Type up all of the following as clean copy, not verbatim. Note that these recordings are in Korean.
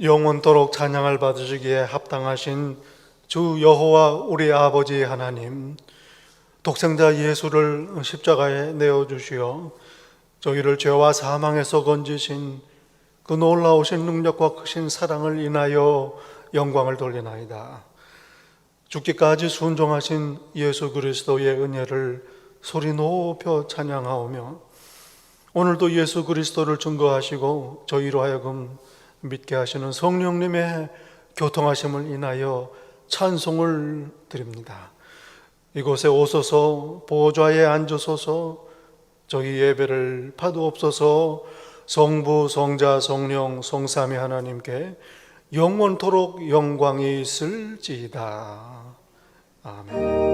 영원토록 찬양을 받으시기에 합당하신 주 여호와 우리 아버지 하나님, 독생자 예수를 십자가에 내어주시어 저희를 죄와 사망에서 건지신 그 놀라우신 능력과 크신 사랑을 인하여 영광을 돌리나이다. 죽기까지 순종하신 예수 그리스도의 은혜를 소리 높여 찬양하오며, 오늘도 예수 그리스도를 증거하시고 저희로 하여금 믿게 하시는 성령님의 교통하심을 인하여 찬송을 드립니다. 이곳에 오소서, 보좌에 앉으소서, 저희 예배를 파도옵소서. 성부, 성자, 성령, 성삼위 하나님께 영원토록 영광이 있을지이다. 아멘.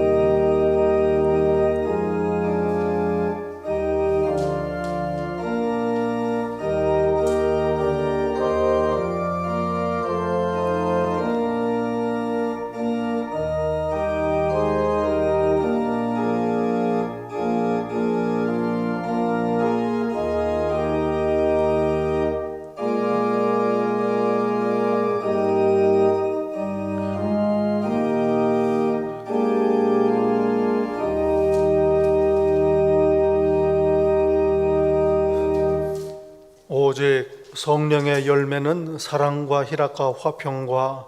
오직 성령의 열매는 사랑과 희락과 화평과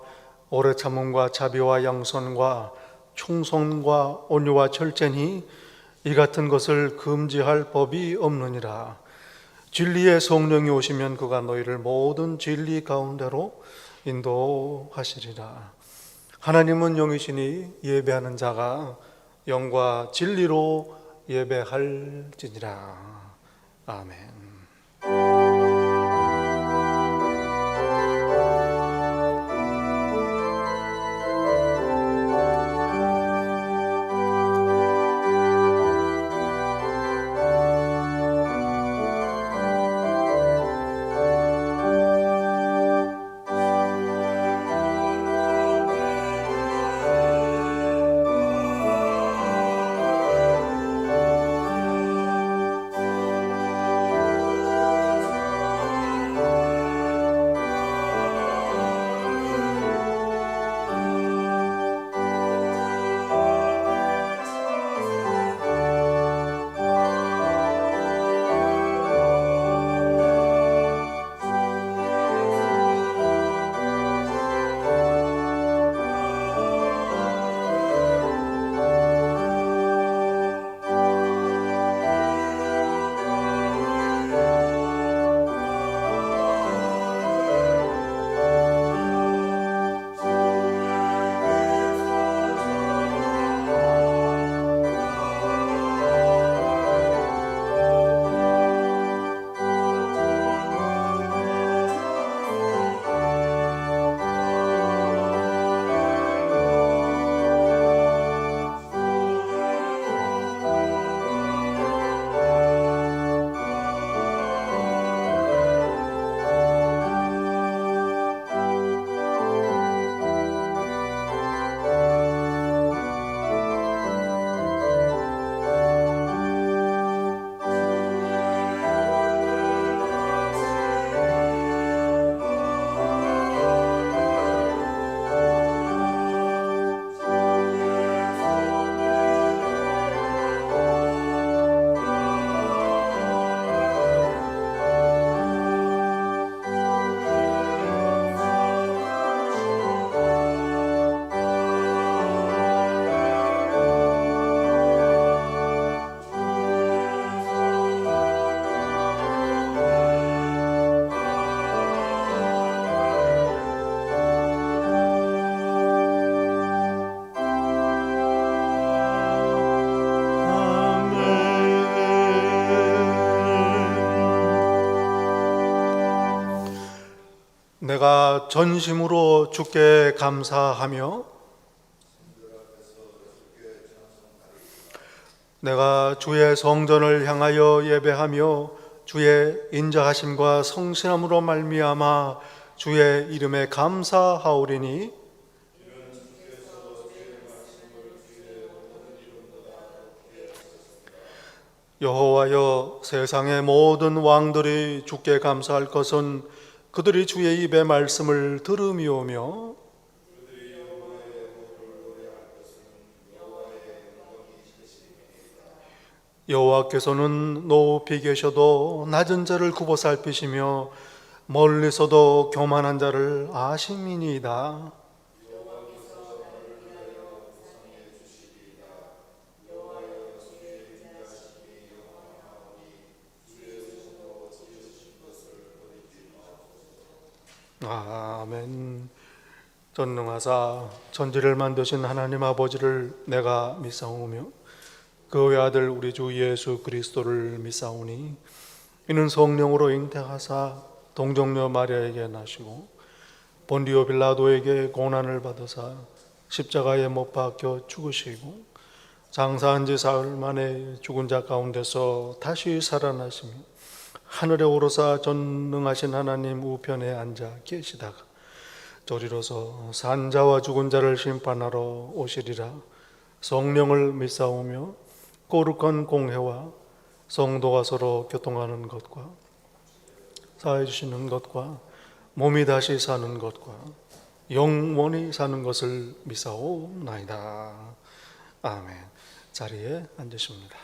오래 참음과 자비와 양선과 충성과 온유와 절제니 이 같은 것을 금지할 법이 없느니라. 진리의 성령이 오시면 그가 너희를 모든 진리 가운데로 인도하시리라. 하나님은 영이시니 예배하는 자가 영과 진리로 예배할지니라. 아멘. 내가 전심으로 주께 감사하며 내가 주의 성전을 향하여 예배하며 주의 인자하심과 성실함으로 말미암아 주의 이름에 감사하오리니 여호와여, 세상의 모든 왕들이 주께 감사할 것은 그들이 주의 입의 말씀을 들음이오며 여호와께서는 높이 계셔도 낮은 자를 굽어 살피시며 멀리서도 교만한 자를 아심이니이다. 아멘. 전능하사 천지를 만드신 하나님 아버지를 내가 믿사오며 그 외아들 우리 주 예수 그리스도를 믿사오니 이는 성령으로 잉태하사 동정녀 마리아에게 나시고 본디오 빌라도에게 고난을 받으사 십자가에 못 박혀 죽으시고 장사한 지 사흘 만에 죽은 자 가운데서 다시 살아나시며 하늘에 오르사 전능하신 하나님 우편에 앉아 계시다가 저리로서 산자와 죽은 자를 심판하러 오시리라. 성령을 믿사오며 거룩한 공회와 성도가 서로 교통하는 것과 사해 주시는 것과 몸이 다시 사는 것과 영원히 사는 것을 믿사오나이다. 아멘. 자리에 앉으십니다.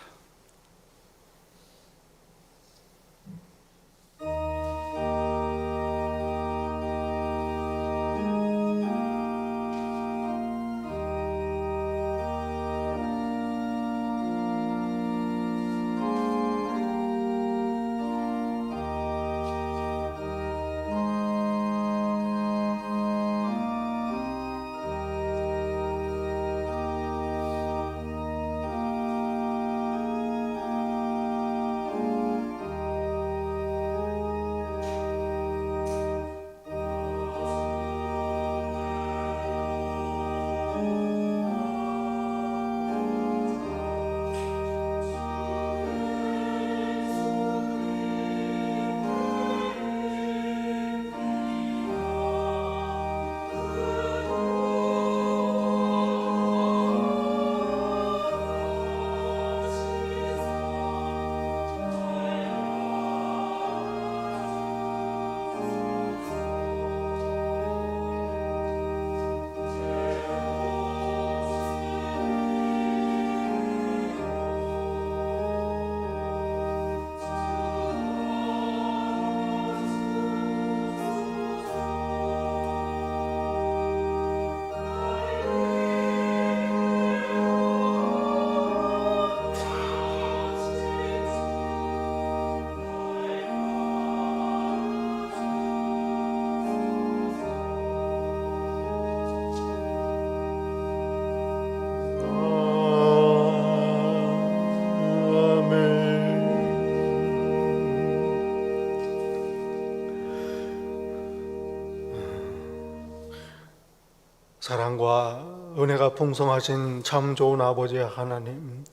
사랑과 은혜가 풍성하신 참 좋은 아버지 하나님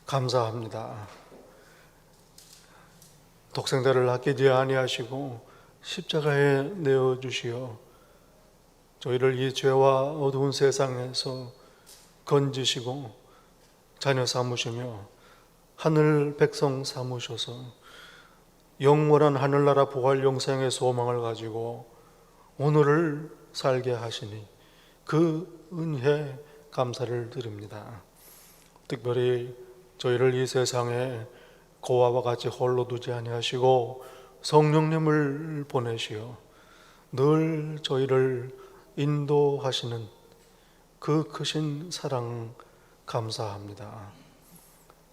감사합니다. 독생자를 아끼지 아니하시고 십자가에 내어주시어 저희를 이 죄와 어두운 세상에서 건지시고 자녀 삼으시며 하늘 백성 삼으셔서 영원한 하늘나라 부활 영생의 소망을 가지고 오늘을 살게 하시니 그 은혜에 감사를 드립니다. 특별히 저희를 이 세상에 고아와 같이 홀로 두지 아니하시고 성령님을 보내시어 늘 저희를 인도하시는 그 크신 사랑 감사합니다.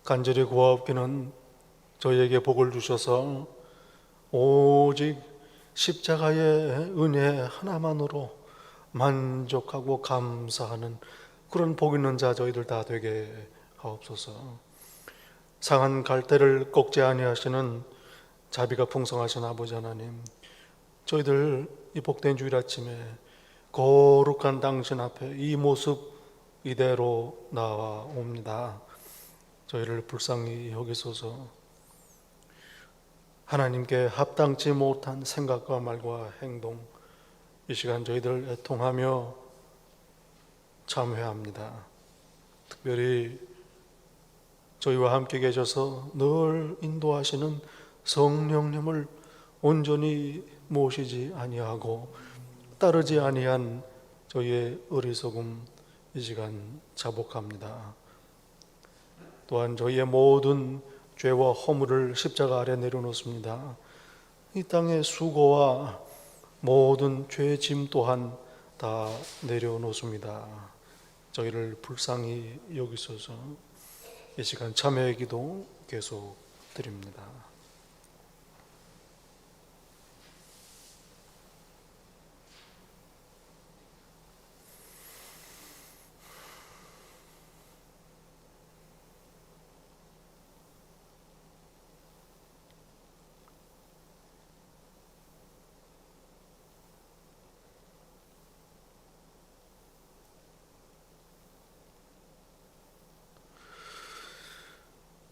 간절히 구하옵기는 저희에게 복을 주셔서 오직 십자가의 은혜 하나만으로 만족하고 감사하는 그런 복 있는 자 저희들 다 되게 하옵소서. 상한 갈대를 꺾지 아니하시는 자비가 풍성하신 아버지 하나님, 저희들 이 복된 주일 아침에 거룩한 당신 앞에 이 모습 이대로 나와옵니다. 저희를 불쌍히 여기소서. 하나님께 합당치 못한 생각과 말과 행동, 이 시간 저희들 애통하며 참회합니다. 특별히 저희와 함께 계셔서 늘 인도하시는 성령님을 온전히 모시지 아니하고 따르지 아니한 저희의 어리석음 이 시간 자복합니다. 또한 저희의 모든 죄와 허물을 십자가 아래 내려놓습니다. 이 땅의 수고와 모든 죄의 짐 또한 다 내려놓습니다. 저희를 불쌍히 여기소서. 이 시간 참회의 기도 계속 드립니다.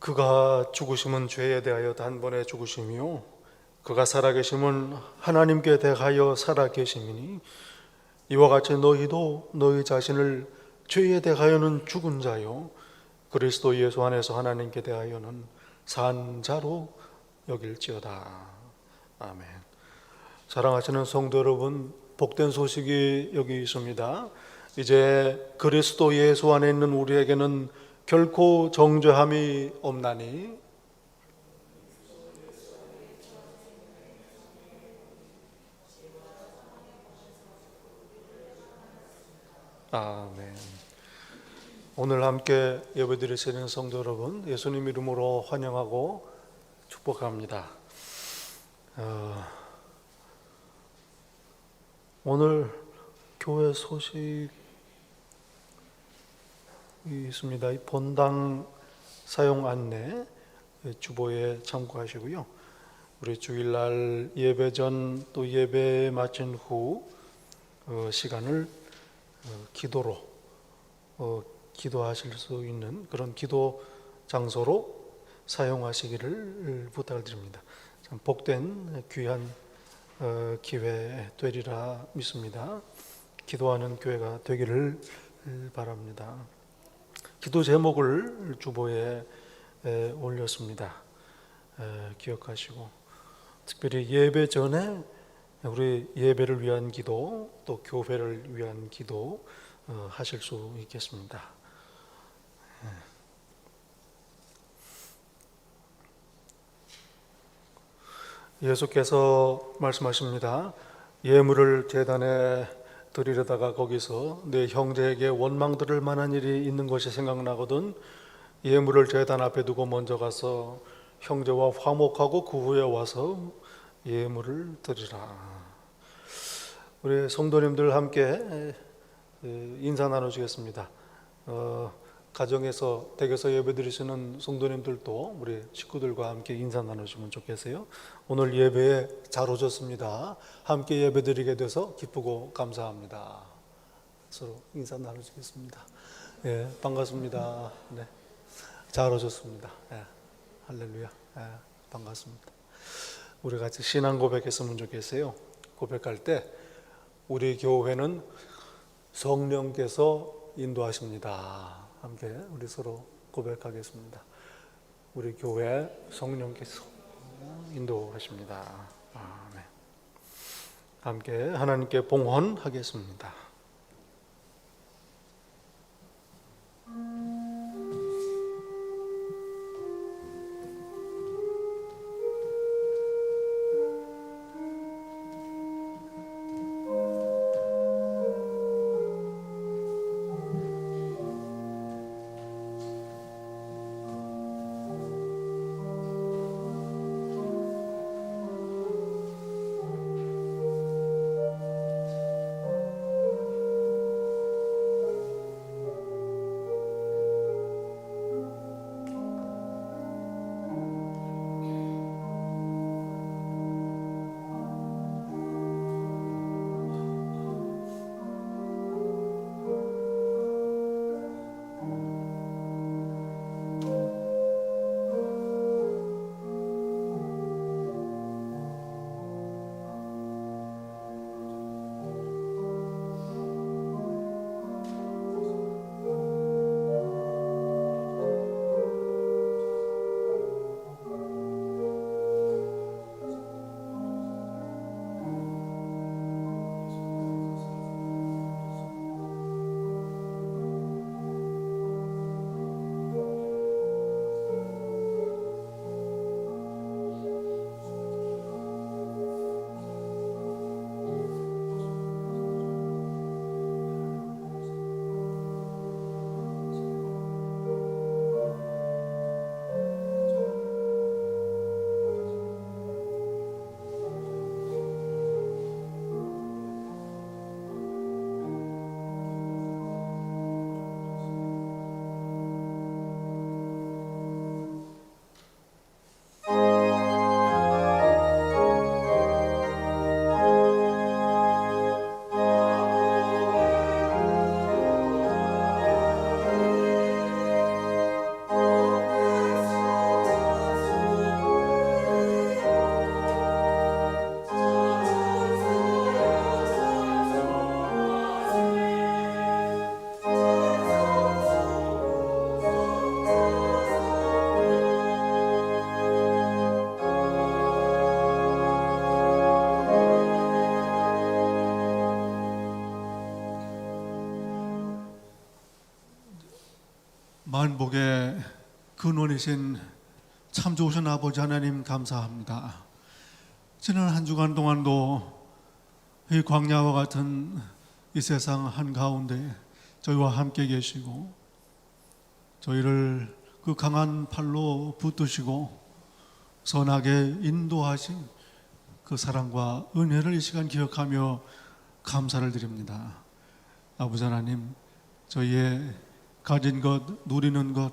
그가 죽으심은 죄에 대하여 단번에 죽으심이요 그가 살아계심은 하나님께 대하여 살아계심이니 이와 같이 너희도 너희 자신을 죄에 대하여는 죽은 자요 그리스도 예수 안에서 하나님께 대하여는 산 자로 여길지어다. 아멘. 사랑하시는 성도 여러분, 복된 소식이 여기 있습니다. 이제 그리스도 예수 안에 있는 우리에게는 결코 정죄함이 없나니 아멘. 오늘 함께 예배드리시는 성도 여러분, 예수님 이름으로 환영하고 축복합니다. 오늘 교회 소식이 있습니다. 이 본당 사용 안내 주보에 참고하시고요. 우리 주일날 예배 전 또 예배 마친 후 시간을 기도로 기도하실 수 있는 그런 기도 장소로 사용하시기를 부탁을 드립니다. 참 복된 귀한 기회 되리라 믿습니다. 기도하는 교회가 되기를 바랍니다. 기도 제목을 주보에 올렸습니다. 기억하시고 특별히 예배 전에 우리 예배를 위한 기도 또 교회를 위한 기도 하실 수 있겠습니다. 예수께서 말씀하십니다. 예물을 제단에 드리려다가 거기서 내 형제에게 원망 들을 만한 일이 있는 것이 생각나거든 예물을 제단 앞에 두고 먼저 가서 형제와 화목하고 그 후에 와서 예물을 드리라. 우리 성도님들 함께 인사 나누시겠습니다. 가정에서 댁에서 예배드리시는 성도님들도 우리 식구들과 함께 인사 나누시면 좋겠어요. 오늘 예배에 잘 오셨습니다. 함께 예배드리게 돼서 기쁘고 감사합니다. 서로 인사 나누시겠습니다. 예, 반갑습니다. 네, 잘 오셨습니다. 예, 할렐루야. 예, 반갑습니다. 우리 같이 신앙 고백했으면 좋겠어요. 고백할 때 우리 교회는 성령께서 인도하십니다. 함께 우리 서로 고백하겠습니다. 우리 교회 성령께서 인도하십니다. 아멘. 함께 하나님께 봉헌하겠습니다. 만복의 근원이신 참 좋으신 아버지 하나님 감사합니다. 지난 한 주간 동안도 이 광야와 같은 이 세상 한가운데 저희와 함께 계시고 저희를 그 강한 팔로 붙드시고 선하게 인도하신 그 사랑과 은혜를 이 시간 기억하며 감사를 드립니다. 아버지 하나님, 저희의 가진 것, 누리는 것,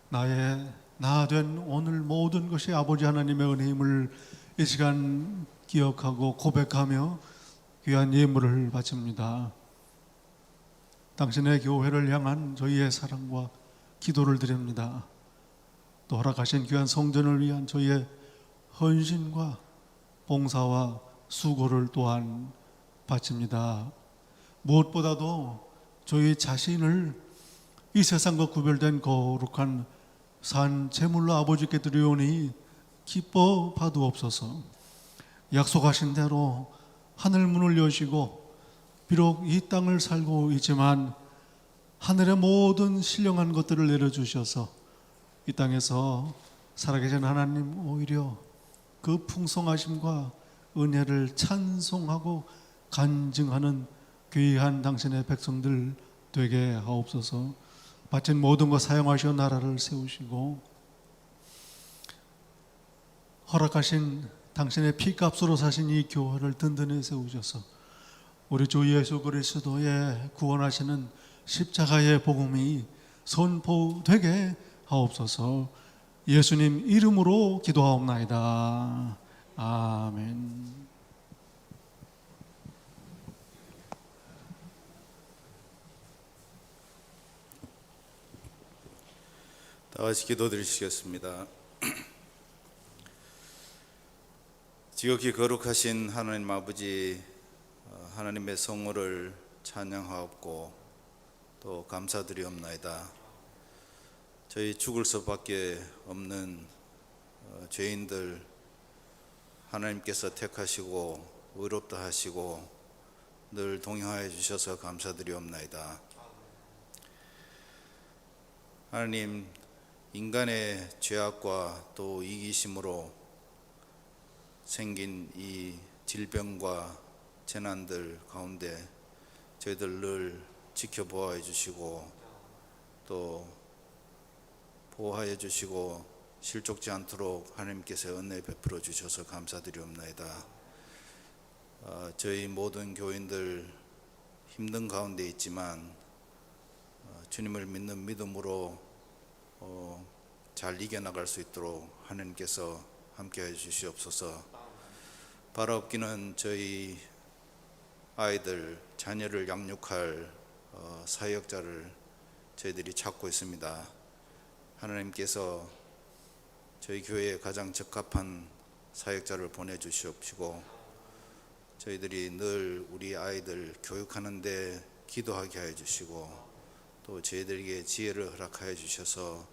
나의 나 된 오늘 모든 것이 아버지 하나님의 은혜임을 이 시간 기억하고 고백하며 귀한 예물을 바칩니다. 당신의 교회를 향한 저희의 사랑과 기도를 드립니다. 또 허락하신 귀한 성전을 위한 저희의 헌신과 봉사와 수고를 또한 바칩니다. 무엇보다도 저희 자신을 이 세상과 구별된 거룩한 산 제물로 아버지께 드리오니 기뻐 봐두옵소서. 약속하신 대로 하늘 문을 여시고 비록 이 땅을 살고 있지만 하늘의 모든 신령한 것들을 내려주셔서 이 땅에서 살아계신 하나님 오히려 그 풍성하심과 은혜를 찬송하고 간증하는 귀한 당신의 백성들 되게 하옵소서. 바친 모든 것 사용하시어 나라를 세우시고 허락하신 당신의 피값으로 사신 이 교회를 든든히 세우셔서 우리 주 예수 그리스도의 구원하시는 십자가의 복음이 선포되게 하옵소서. 예수님 이름으로 기도하옵나이다. 아멘. 다 같이 기도드리시겠습니다. 지극히 거룩하신 하나님 아버지, 하나님의 성호를 찬양하옵고 또 감사드리옵나이다. 저희 죽을 수밖에 없는 죄인들 하나님께서 택하시고 의롭다 하시고 늘 동행하여 주셔서 감사드리옵나이다. 하나님, 인간의 죄악과 또 이기심으로 생긴 이 질병과 재난들 가운데 저희들 늘 지켜보호해 주시고 또 보호하여 주시고 실족지 않도록 하나님께서 은혜 베풀어 주셔서 감사드리옵나이다. 저희 모든 교인들 힘든 가운데 있지만 주님을 믿는 믿음으로 잘 이겨나갈 수 있도록 하나님께서 함께해 주시옵소서. 바라옵기는 저희 아이들, 자녀를 양육할 사역자를 저희들이 찾고 있습니다. 하나님께서 저희 교회에 가장 적합한 사역자를 보내주시옵시고 저희들이 늘 우리 아이들 교육하는데 기도하게 하여 주시고 또 저희들에게 지혜를 허락하여 주셔서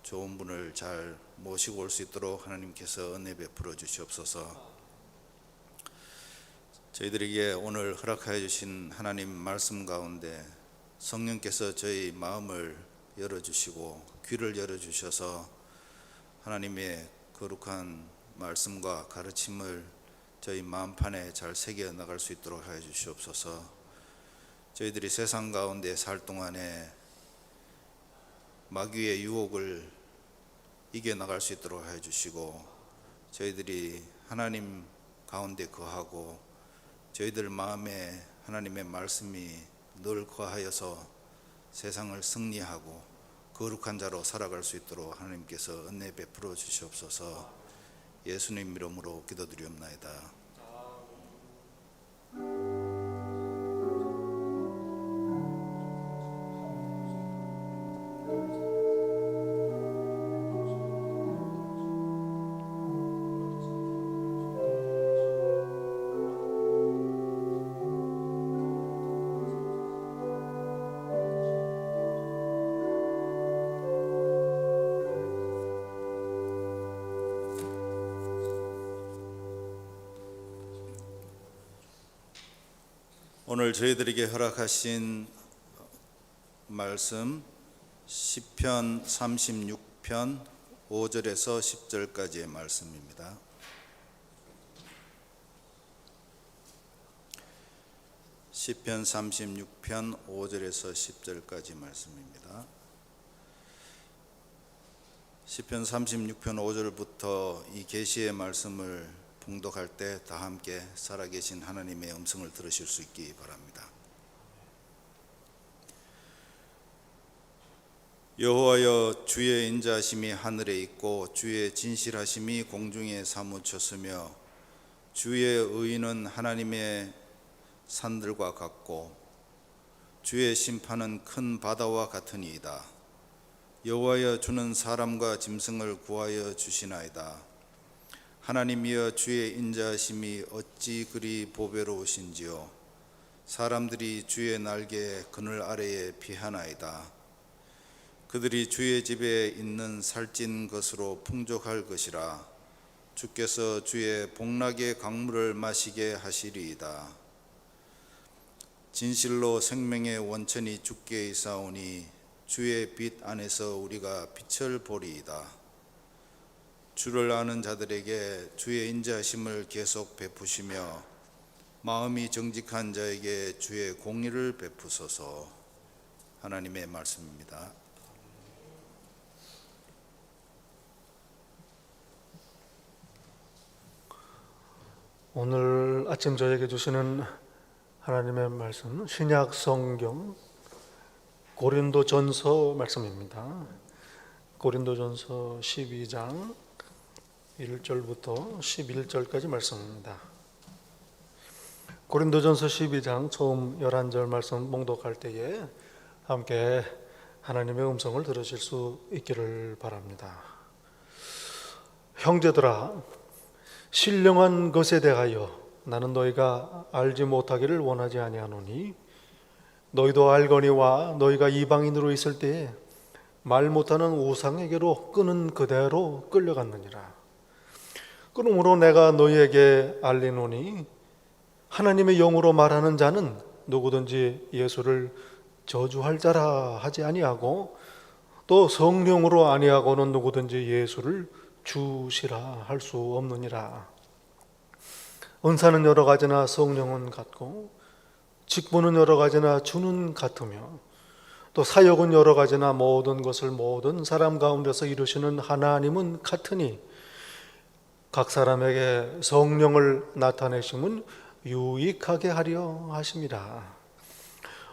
좋은 분을 잘 모시고 올 수 있도록 하나님께서 은혜 베풀어 주시옵소서. 저희들에게 오늘 허락하여 주신 하나님 말씀 가운데 성령께서 저희 마음을 열어주시고 귀를 열어주셔서 하나님의 거룩한 말씀과 가르침을 저희 마음판에 잘 새겨 나갈 수 있도록 하여 주시옵소서. 저희들이 세상 가운데 살 동안에 마귀의 유혹을 이겨나갈 수 있도록 하여 주시고 저희들이 하나님 가운데 거하고 저희들 마음에 하나님의 말씀이 늘 거하여서 세상을 승리하고 거룩한 자로 살아갈 수 있도록 하나님께서 은혜 베풀어 주시옵소서. 예수님 이름으로 기도드리옵나이다. 오늘 저희들에게 허락하신 말씀 시편 36편 5절에서 10절까지의 말씀입니다. 시편 36편 5절에서 10절까지 말씀입니다. 시편 36편 5절부터 이 계시의 말씀을 봉독할 때 다 함께 살아계신 하나님의 음성을 들으실 수 있기 바랍니다. 여호와여, 주의 인자하심이 하늘에 있고 주의 진실하심이 공중에 사무쳤으며 주의 의는 하나님의 산들과 같고 주의 심판은 큰 바다와 같으니이다. 여호와여, 주는 사람과 짐승을 구하여 주시나이다. 하나님이여, 주의 인자하심이 어찌 그리 보배로우신지요. 사람들이 주의 날개 그늘 아래에 피하나이다. 그들이 주의 집에 있는 살찐 것으로 풍족할 것이라. 주께서 주의 복락의 강물을 마시게 하시리이다. 진실로 생명의 원천이 주께 있사오니 주의 빛 안에서 우리가 빛을 보리이다. 주를 아는 자들에게 주의 인자하심을 계속 베푸시며 마음이 정직한 자에게 주의 공의를 베푸소서. 하나님의 말씀입니다. 오늘 아침 저에게 주시는 하나님의 말씀, 신약 성경 고린도전서 말씀입니다. 고린도전서 12장 1절부터 11절까지 말씀입니다. 고린도전서 12장 처음 11절 말씀 봉독할 때에 함께 하나님의 음성을 들으실 수 있기를 바랍니다. 형제들아, 신령한 것에 대하여 나는 너희가 알지 못하기를 원하지 아니하노니 너희도 알거니와 너희가 이방인으로 있을 때에 말 못하는 우상에게로 끄는 그대로 끌려갔느니라. 그러므로 내가 너희에게 알리노니 하나님의 영으로 말하는 자는 누구든지 예수를 저주할 자라 하지 아니하고 또 성령으로 아니하고는 누구든지 예수를 주시라 할 수 없느니라. 은사는 여러 가지나 성령은 같고 직분은 여러 가지나 주는 같으며 또 사역은 여러 가지나 모든 것을 모든 사람 가운데서 이루시는 하나님은 같으니 각 사람에게 성령을 나타내심은 유익하게 하려 하심이라.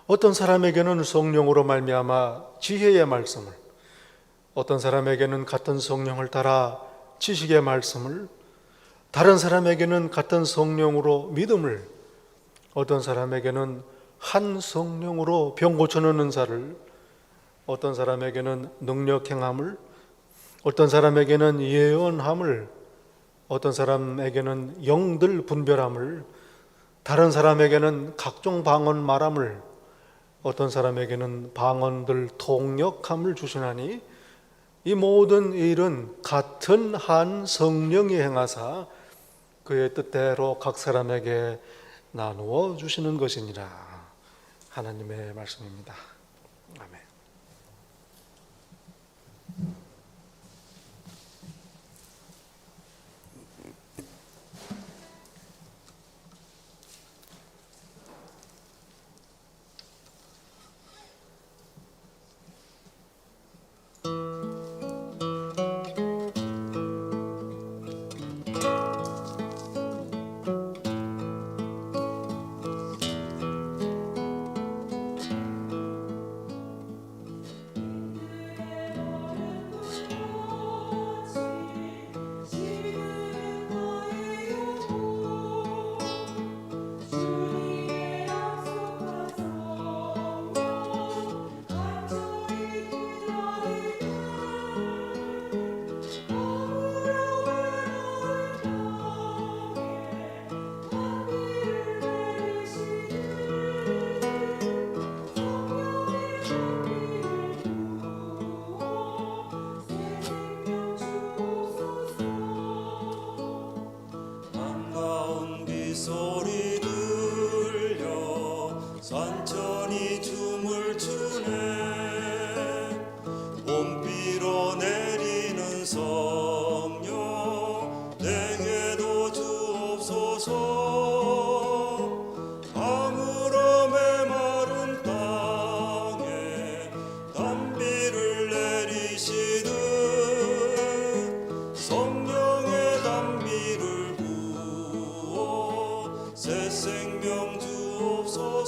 어떤 사람에게는 성령으로 말미암아 지혜의 말씀을, 어떤 사람에게는 같은 성령을 따라 지식의 말씀을, 다른 사람에게는 같은 성령으로 믿음을, 어떤 사람에게는 한 성령으로 병 고치는 은사를, 어떤 사람에게는 능력 행함을, 어떤 사람에게는 예언함을, 어떤 사람에게는 영들 분별함을, 다른 사람에게는 각종 방언 말함을, 어떤 사람에게는 방언들 통역함을 주시나니 이 모든 일은 같은 한 성령이 행하사 그의 뜻대로 각 사람에게 나누어 주시는 것이니라. 하나님의 말씀입니다. 아멘.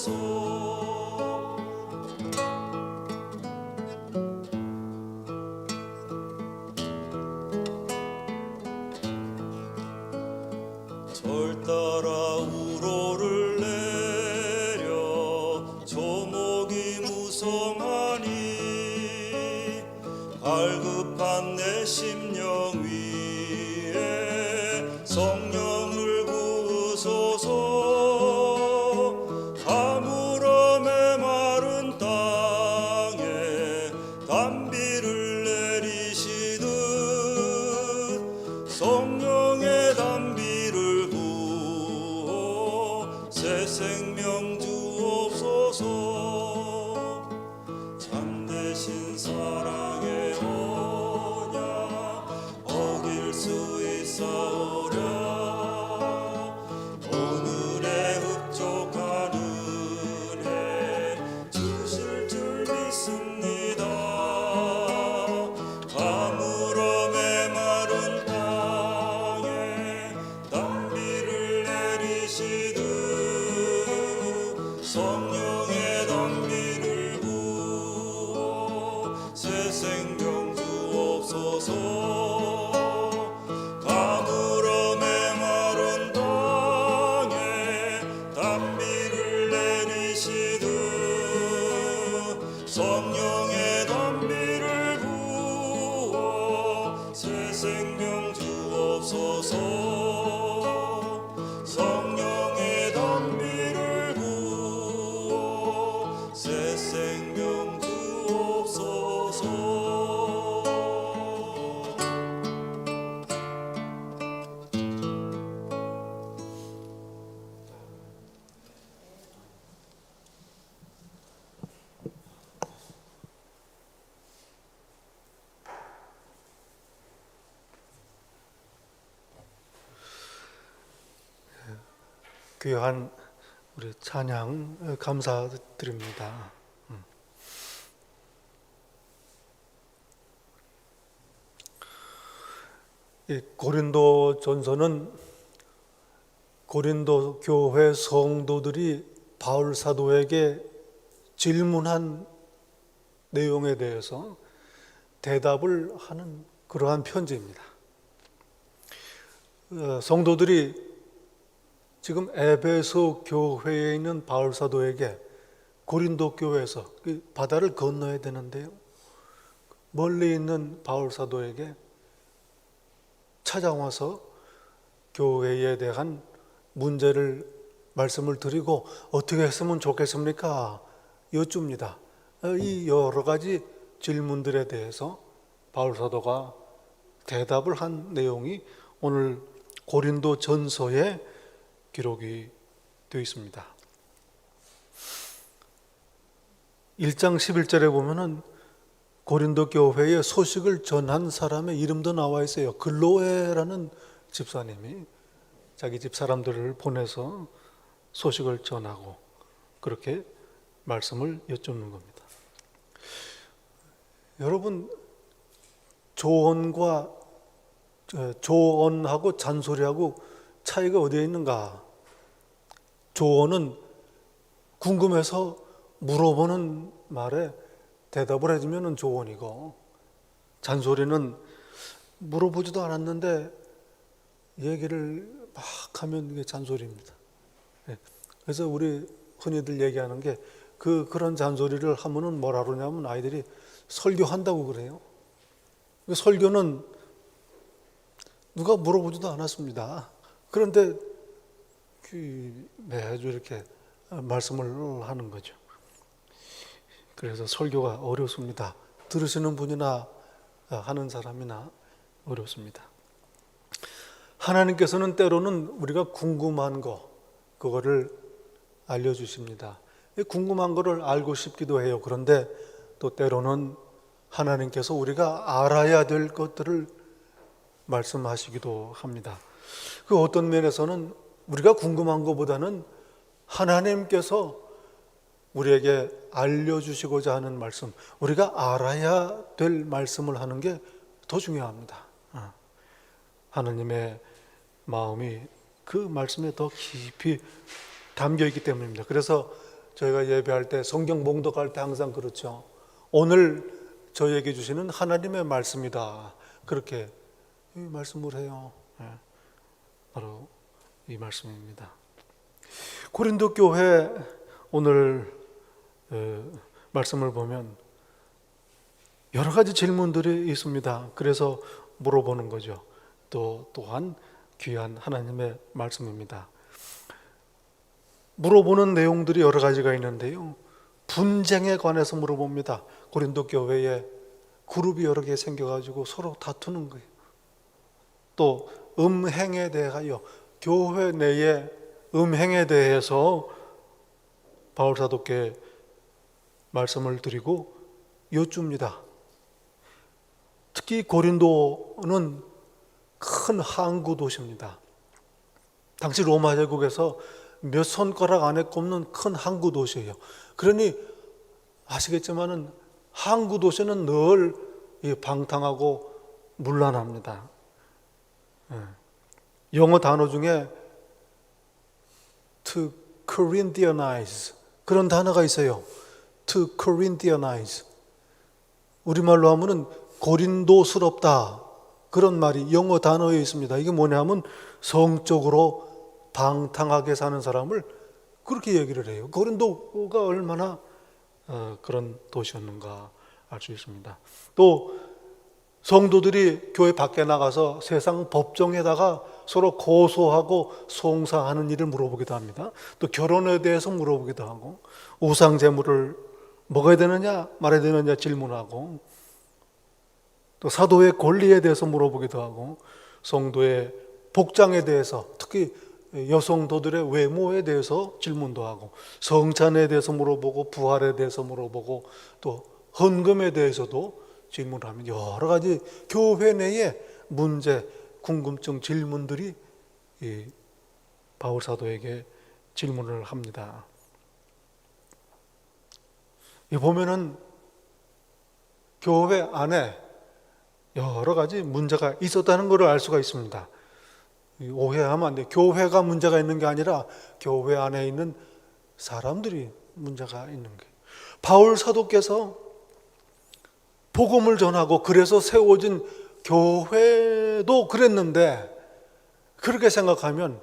절 따라 우로를 내려 조목이 무성하니 갈급한 내 심령 위에 성령을 부으소서. 가물어 메마른 땅에 단비를 내리시듯 성령의 단비를 부어 새 생명 주옵소서. 참되신 사랑의 언약 어길 수 있사오랴. 오늘의 흡족한 은혜 주실 줄 믿습니다. 가물어 메마른 땅에 단비를 내리시듯 성령의 단비를 부어 새 생명 주옵소서. 가물어 메마른 땅에 단비를 내리시듯 성령의 단비를 부어 새 생명 주옵소서. 성령의 단비를 부어 새 생명 주옵소서. 귀한 우리 찬양 감사드립니다. 이 고린도 전서는 고린도 교회 성도들이 바울 사도에게 질문한 내용에 대해서 대답을 하는 그러한 편지입니다. 성도들이 지금 에베소 교회에 있는 바울 사도에게 고린도 교회에서 바다를 건너야 되는데요, 멀리 있는 바울 사도에게 찾아와서 교회에 대한 문제를 말씀을 드리고 어떻게 했으면 좋겠습니까? 여쭙니다. 이 여러 가지 질문들에 대해서 바울 사도가 대답을 한 내용이 오늘 고린도 전서에 기록이 되어 있습니다. 1장 11절에 보면은 고린도 교회에 소식을 전한 사람의 이름도 나와 있어요. 글로에라는 집사님이 자기 집 사람들을 보내서 소식을 전하고 그렇게 말씀을 여쭙는 겁니다. 여러분, 조언하고 잔소리하고 차이가 어디에 있는가? 조언은 궁금해서 물어보는 말에 대답을 해주면 조언이고, 잔소리는 물어보지도 않았는데 얘기를 막 하면 이게 잔소리입니다. 그래서 우리 흔히들 얘기하는 게 그런 잔소리를 하면은 뭐라 그러냐면 아이들이 설교한다고 그래요. 설교는 누가 물어보지도 않았습니다. 그런데 매주 이렇게 말씀을 하는 거죠. 그래서 설교가 어렵습니다. 들으시는 분이나 하는 사람이나 어렵습니다. 하나님께서는 때로는 우리가 궁금한 그거를 알려주십니다. 궁금한 거를 알고 싶기도 해요. 그런데 또 때로는 하나님께서 우리가 알아야 될 것들을 말씀하시기도 합니다. 그 어떤 면에서는 우리가 궁금한 것보다는 하나님께서 우리에게 알려주시고자 하는 말씀, 우리가 알아야 될 말씀을 하는 게 더 중요합니다. 하나님의 마음이 그 말씀에 더 깊이 담겨 있기 때문입니다. 그래서 저희가 예배할 때 성경 봉독할 때 항상 그렇죠. 오늘 저희에게 주시는 하나님의 말씀이다. 그렇게 이 말씀을 해요. 바로 이 말씀입니다. 고린도 교회 오늘 말씀을 보면 여러 가지 질문들이 있습니다. 그래서 물어보는 거죠. 또한 귀한 하나님의 말씀입니다. 물어보는 내용들이 여러 가지가 있는데요. 분쟁에 관해서 물어봅니다. 고린도 교회에 그룹이 여러 개 생겨가지고 서로 다투는 거예요. 또 음행에 대하여 교회 내에 음행에 대해서 바울 사도께 말씀을 드리고 여쭙니다. 특히 고린도는 큰 항구 도시입니다. 당시 로마 제국에서 몇 손가락 안에 꼽는 큰 항구 도시예요. 그러니 아시겠지만은 항구 도시는 늘 방탕하고 문란합니다. 영어 단어 중에 to Corinthianize 그런 단어가 있어요. to Corinthianize. 우리말로 하면은 고린도스럽다. 그런 말이 영어 단어에 있습니다. 이게 뭐냐면 성적으로 방탕하게 사는 사람을 그렇게 얘기를 해요. 고린도가 얼마나 그런 도시였는가 알 수 있습니다. 또 성도들이 교회 밖에 나가서 세상 법정에다가 서로 고소하고 송사하는 일을 물어보기도 합니다. 또 결혼에 대해서 물어보기도 하고 우상 제물을 먹어야 되느냐 말아야 되느냐 질문하고 또 사도의 권리에 대해서 물어보기도 하고 성도의 복장에 대해서 특히 여성도들의 외모에 대해서 질문도 하고 성찬에 대해서 물어보고 부활에 대해서 물어보고 또 헌금에 대해서도 질문을 하면 여러 가지 교회 내에 문제, 궁금증, 질문들이 이 바울 사도에게 질문을 합니다. 이 보면은 교회 안에 여러 가지 문제가 있었다는 것을 알 수가 있습니다. 오해하면 안 돼요. 교회가 문제가 있는 게 아니라 교회 안에 있는 사람들이 문제가 있는 거예요. 바울 사도께서 복음을 전하고 그래서 세워진 교회도 그랬는데 그렇게 생각하면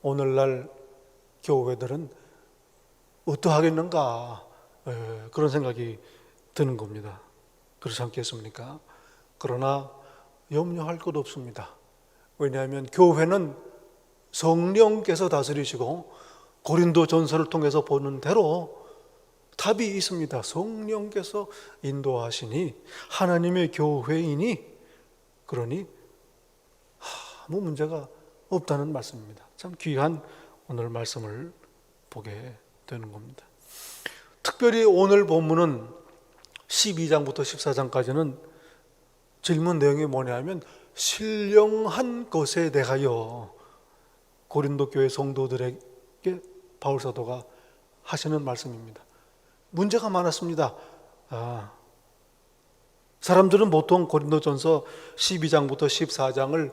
오늘날 교회들은 어떠하겠는가 그런 생각이 드는 겁니다. 그렇지 않겠습니까? 그러나 염려할 것 없습니다. 왜냐하면 교회는 성령께서 다스리시고 고린도 전서를 통해서 보는 대로 답이 있습니다. 성령께서 인도하시니 하나님의 교회이니 그러니 아무 문제가 없다는 말씀입니다. 참 귀한 오늘 말씀을 보게 되는 겁니다. 특별히 오늘 본문은 12장부터 14장까지는 질문 내용이 뭐냐면 신령한 것에 대하여 고린도 교회 성도들에게 바울 사도가 하시는 말씀입니다. 문제가 많았습니다. 사람들은 보통 고린도전서 12장부터 14장을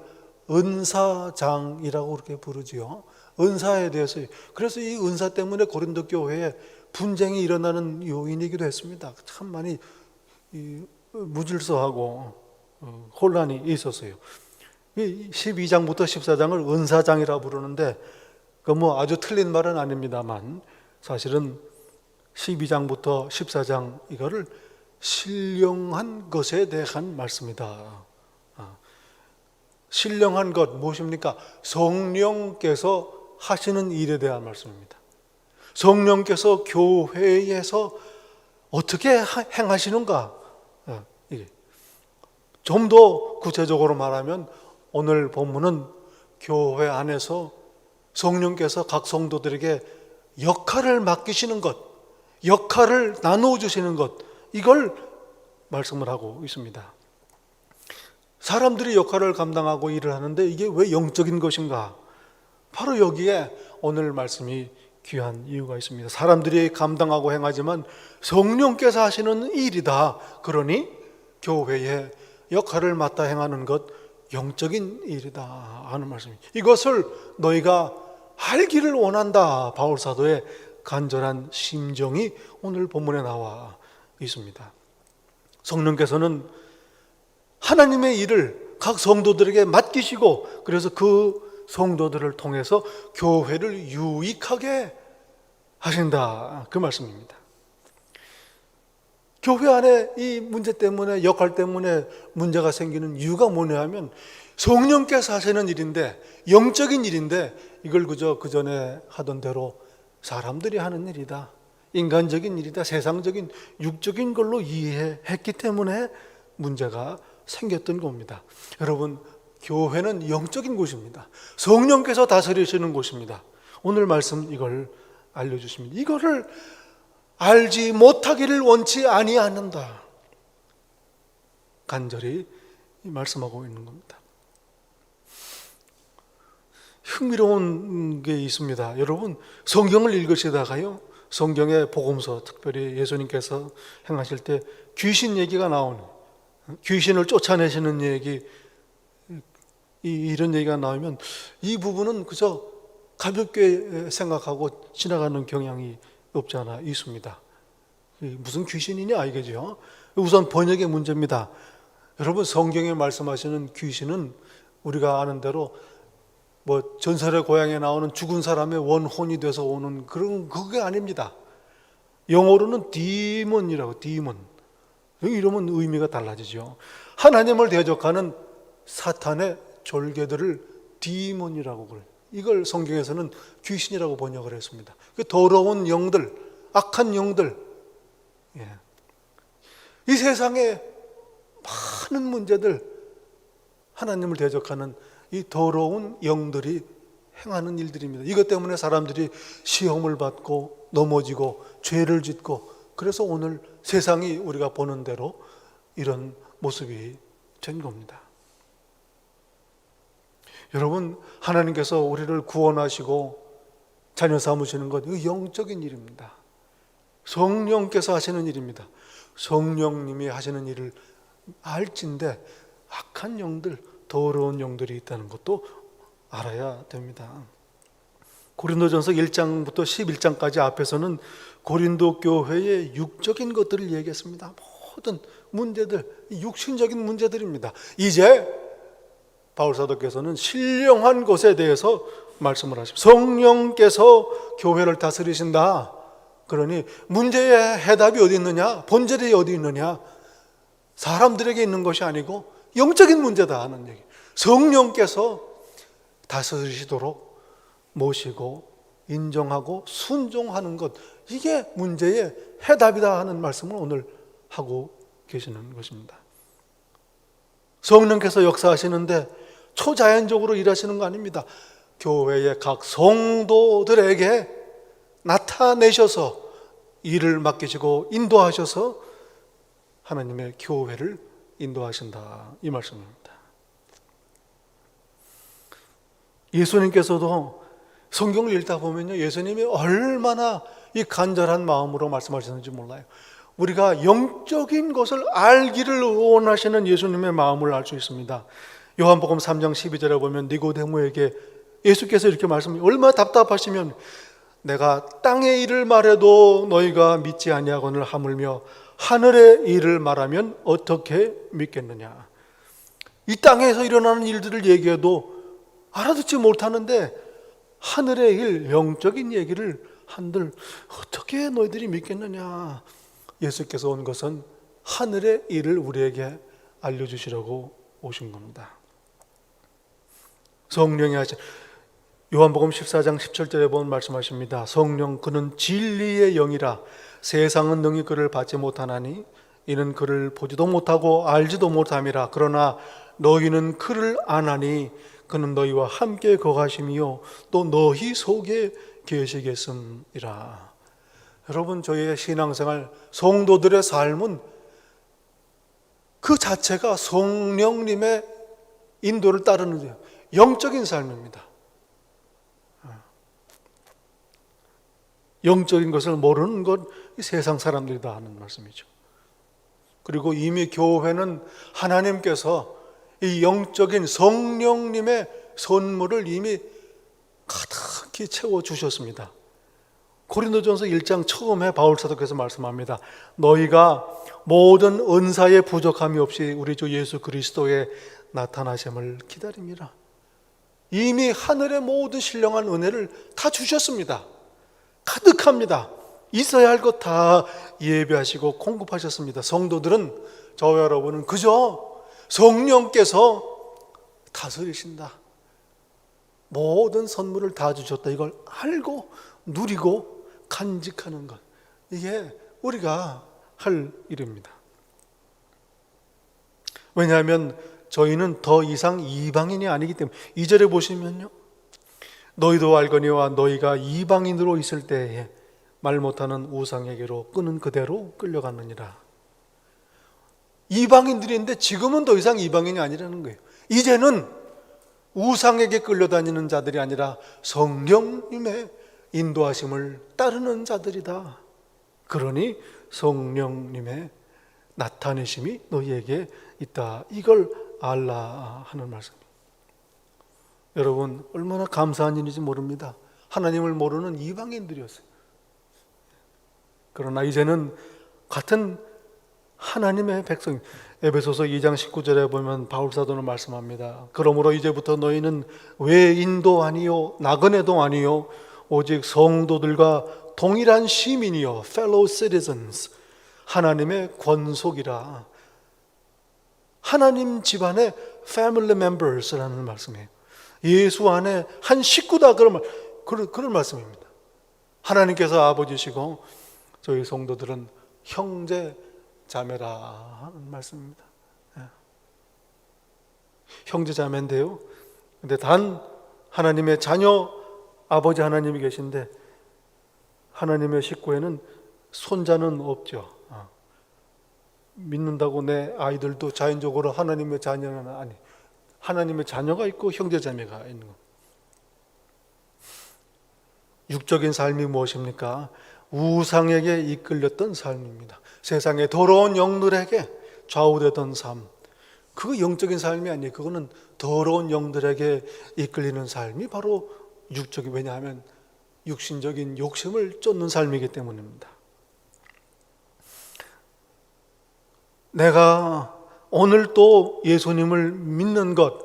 은사장이라고 그렇게 부르지요. 은사에 대해서. 그래서 이 은사 때문에 고린도 교회에 분쟁이 일어나는 요인이기도 했습니다. 참 많이 무질서하고 혼란이 있었어요. 12장부터 14장을 은사장이라고 부르는데 그 뭐 아주 틀린 말은 아닙니다만 사실은 12장부터 14장 이거를 신령한 것에 대한 말씀이다. 신령한 것 무엇입니까? 성령께서 하시는 일에 대한 말씀입니다. 성령께서 교회에서 어떻게 행하시는가? 좀 더 구체적으로 말하면 오늘 본문은 교회 안에서 성령께서 각 성도들에게 역할을 맡기시는 것, 역할을 나누어 주시는 것, 이걸 말씀을 하고 있습니다. 사람들이 역할을 감당하고 일을 하는데 이게 왜 영적인 것인가? 바로 여기에 오늘 말씀이 귀한 이유가 있습니다. 사람들이 감당하고 행하지만 성령께서 하시는 일이다. 그러니 교회에 역할을 맡아 행하는 것 영적인 일이다 하는 말씀입니다. 이것을 너희가 알기를 원한다. 바울 사도의 간절한 심정이 오늘 본문에 나와 있습니다. 성령께서는 하나님의 일을 각 성도들에게 맡기시고, 그래서 그 성도들을 통해서 교회를 유익하게 하신다, 그 말씀입니다. 교회 안에 이 문제 때문에, 역할 때문에 문제가 생기는 이유가 뭐냐 하면 성령께서 하시는 일인데, 영적인 일인데, 이걸 그저 그 전에 하던 대로 사람들이 하는 일이다, 인간적인 일이다, 세상적인 육적인 걸로 이해했기 때문에 문제가 생겼던 겁니다. 여러분, 교회는 영적인 곳입니다. 성령께서 다스리시는 곳입니다. 오늘 말씀 이걸 알려주십니다. 이거를 알지 못하기를 원치 아니하는다, 간절히 말씀하고 있는 겁니다. 흥미로운 게 있습니다. 여러분, 성경을 읽으시다가요, 성경의 복음서, 특별히 예수님께서 행하실 때 귀신 얘기가 나오는, 귀신을 쫓아내시는 얘기, 이런 얘기가 나오면 이 부분은 그저 가볍게 생각하고 지나가는 경향이 없지 않아 있습니다. 무슨 귀신이냐 이거죠. 우선 번역의 문제입니다. 여러분, 성경에 말씀하시는 귀신은 우리가 아는 대로 뭐 전설의 고향에 나오는 죽은 사람의 원혼이 돼서 오는 그런, 그게 아닙니다. 영어로는 디몬이라고, 디몬. 여기 이러면 의미가 달라지죠. 하나님을 대적하는 사탄의 졸개들을 디몬이라고 그래요. 이걸 성경에서는 귀신이라고 번역을 했습니다. 그 더러운 영들, 악한 영들. 이 세상에 많은 문제들, 하나님을 대적하는 이 더러운 영들이 행하는 일들입니다. 이것 때문에 사람들이 시험을 받고 넘어지고 죄를 짓고, 그래서 오늘 세상이 우리가 보는 대로 이런 모습이 된 겁니다. 여러분, 하나님께서 우리를 구원하시고 자녀 삼으시는 것, 이 영적인 일입니다. 성령께서 하시는 일입니다. 성령님이 하시는 일을 알진데 악한 영들, 더러운 영들이 있다는 것도 알아야 됩니다. 고린도전서 1장부터 11장까지 앞에서는 고린도 교회의 육적인 것들을 얘기했습니다. 모든 문제들, 육신적인 문제들입니다. 이제 바울 사도께서는 신령한 것에 대해서 말씀을 하십니다. 성령께서 교회를 다스리신다. 그러니 문제의 해답이 어디 있느냐, 본질이 어디 있느냐, 사람들에게 있는 것이 아니고 영적인 문제다 하는 얘기. 성령께서 다스리시도록 모시고 인정하고 순종하는 것, 이게 문제의 해답이다 하는 말씀을 오늘 하고 계시는 것입니다. 성령께서 역사하시는데 초자연적으로 일하시는 거 아닙니다. 교회의 각 성도들에게 나타내셔서 일을 맡기시고 인도하셔서 하나님의 교회를 인도하신다, 이 말씀입니다. 예수님께서도 성경을 읽다 보면요, 예수님이 얼마나 이 간절한 마음으로 말씀하셨는지 몰라요. 우리가 영적인 것을 알기를 원하시는 예수님의 마음을 알 수 있습니다. 요한복음 3장 12절에 보면 니고데모에게 예수께서 이렇게 말씀해요. 얼마나 답답하시면 내가 땅의 일을 말해도 너희가 믿지 아니하거늘 하물며 하늘의 일을 말하면 어떻게 믿겠느냐. 이 땅에서 일어나는 일들을 얘기해도 알아듣지 못하는데 하늘의 일, 영적인 얘기를 한들 어떻게 너희들이 믿겠느냐. 예수께서 온 것은 하늘의 일을 우리에게 알려주시려고 오신 겁니다. 성령이 하신, 요한복음 14장 17절에 보면 말씀하십니다. 성령 그는 진리의 영이라 세상은 능히 그를 받지 못하나니 이는 그를 보지도 못하고 알지도 못함이라. 그러나 너희는 그를 아나니 그는 너희와 함께 거하심이요 또 너희 속에 계시겠음이라. 여러분, 저희의 신앙생활, 성도들의 삶은 그 자체가 성령님의 인도를 따르는 영적인 삶입니다. 영적인 것을 모르는 것, 세상 사람들이다 하는 말씀이죠. 그리고 이미 교회는 하나님께서 이 영적인 성령님의 선물을 이미 가득히 채워주셨습니다. 고린도전서 1장 처음에 바울 사도께서 말씀합니다. 너희가 모든 은사에 부족함이 없이 우리 주 예수 그리스도의 나타나심을 기다립니다. 이미 하늘의 모든 신령한 은혜를 다 주셨습니다. 가득합니다. 있어야 할 것 다 예배하시고 공급하셨습니다. 성도들은, 저와 여러분은 그저 성령께서 다스리신다, 모든 선물을 다 주셨다, 이걸 알고 누리고 간직하는 것, 이게 우리가 할 일입니다. 왜냐하면 저희는 더 이상 이방인이 아니기 때문에. 2절에 보시면요, 너희도 알거니와 너희가 이방인으로 있을 때에 말 못하는 우상에게로 끄는 그대로 끌려갔느니라. 이방인들인데 지금은 더 이상 이방인이 아니라는 거예요. 이제는 우상에게 끌려다니는 자들이 아니라 성령님의 인도하심을 따르는 자들이다. 그러니 성령님의 나타내심이 너희에게 있다, 이걸 알라 하는 말씀입니다. 여러분, 얼마나 감사한 일인지 모릅니다. 하나님을 모르는 이방인들이었어요. 그러나 이제는 같은 하나님의 백성. 에베소서 2장 19절에 보면 바울 사도는 말씀합니다. 그러므로 이제부터 너희는 외인도 아니요 나그네도 아니요 오직 성도들과 동일한 시민이요 fellow citizens, 하나님의 권속이라. 하나님 집안의 family members라는 말씀이에요. 예수 안에 한 식구다, 그런 말씀입니다. 하나님께서 아버지시고 저희 성도들은 형제 자매라 하는 말씀입니다. 형제 자매인데요, 근데 단 하나님의 자녀 아버지 하나님이 계신데 하나님의 식구에는 손자는 없죠. 믿는다고 내 아이들도 자연적으로 하나님의 자녀는 아니, 하나님의 자녀가 있고 형제 자매가 있는 것. 육적인 삶이 무엇입니까? 우상에게 이끌렸던 삶입니다. 세상의 더러운 영들에게 좌우되던 삶, 그거 영적인 삶이 아니에요. 그거는 더러운 영들에게 이끌리는 삶이 바로 육적인, 왜냐하면 육신적인 욕심을 쫓는 삶이기 때문입니다. 내가 오늘 또 예수님을 믿는 것,